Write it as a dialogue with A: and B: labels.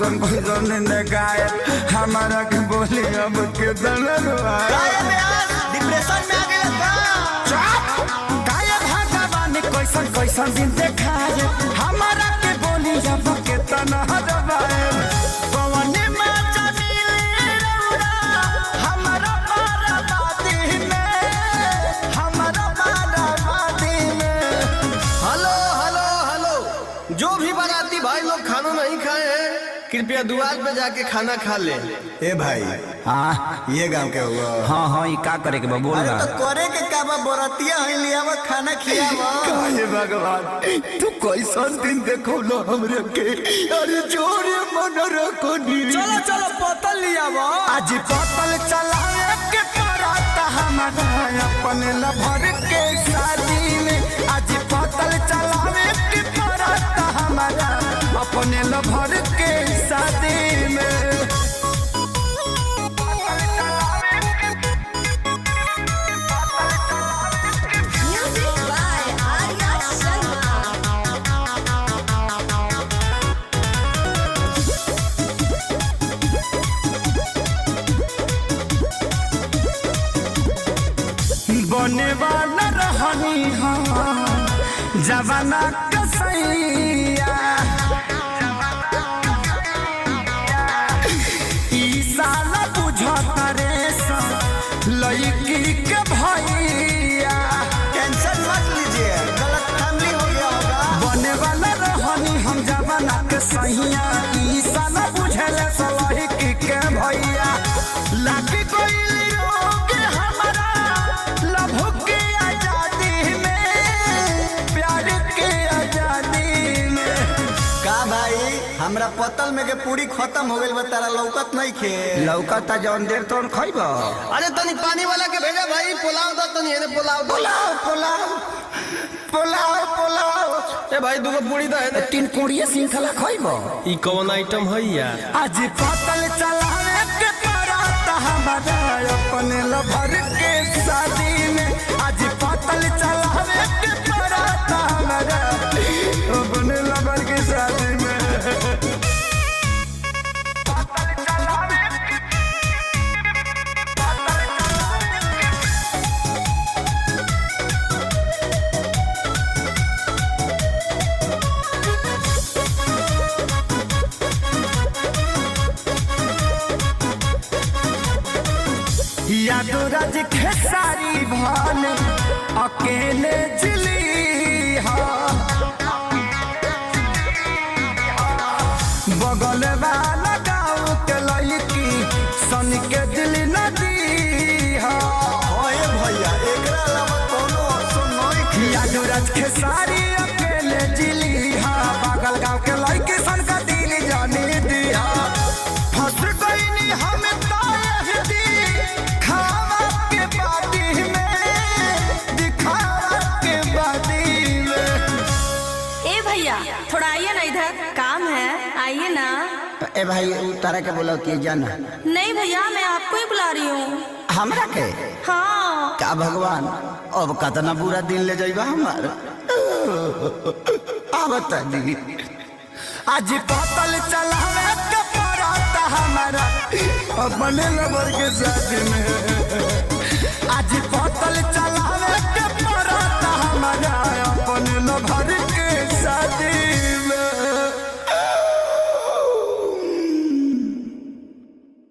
A: कैसन कैसन ने गाय हमारा के बोली अब के
B: डिप्रेशन में आ गए
A: भगवान कैसन कैसन दिन देखाए हमारा के बोली अब के तना दबाए पवने में चली हमारा बाराबादी में हमारा बाराबादी में।
B: हेलो हेलो हेलो, जो भी बाराती भाई लोग खाना नहीं खाए हैं कृपया द्वार पे जाके खाना खा ले।
C: ए भाई
A: हाँ
C: ये गांव के हुआ।
A: हाँ हाँ ये का करे के बा बोल
B: अरे तो करे के का बा बरातिया है लियावा खाना खियावा।
A: काहे भगवान तू कैसन दिन देखौलो हमरे के अरे जोरे मन रखो नी
B: चलो चलो पतल लियावा।
A: आज पतल चलावे के पराता हमारा अपने लभर के शादी में आज पतल चलावे के पराता हमारा अपने लभर के शादी में। बने वाला रहनी हाँ जवाना कसैया ई साला बुझता रे लड़की के भैया।
B: टेंशन मत लीजिए, गलत फैमिली हो गया होगा।
A: बने वाला रहनी हम जवाना के सैया ई साला बुझले लड़की के भैया लाठी कोई
B: हमरा पतल में के पूरी खत्म हो गइल बा, तारा लौकत नहीं खे।
A: लौकता जौन देर तोन खइबो।
B: अरे तनी पानी वाला के भेजा भाई, पुलाव दो तनी, एने पुलाव दो।
A: पुलाव पुलाव पुलाव पुलाव
B: ए भाई दुगो पूरी दो एने।
A: तीन पूरी सिंखला खइबो।
B: ई कौन आइटम है यार?
A: आज पतल चलावे के पराता हमारा अपने लभर के शादी में आज पतल चलावे के पराता हमारा अपने लभर के शादी में। यादो राज खेसारी भान अकेले जिली बगल वाला गाँव के लड़की सन के दिल नदी
B: भैया एकरा अलावा कोनो ऑप्शन नहीं।
A: यादो राज खेसारी अकेले जिली बगल गाँव के लड़की सन का दिल जानी दी फंस गई हम
D: थोड़ा आइए ना, इधर काम है, आइए ना।
A: ए भाई तारा के बोला कि जाना
D: नहीं भैया, मैं आपको ही बुला रही हूँ।
A: हमरा के?
D: हाँ।
A: क्या भगवान अब कतना बुरा दिन ले जाइबा हमार। बता दी आज पतल चलावे के पराता हमारा अपने लबर के साथ में।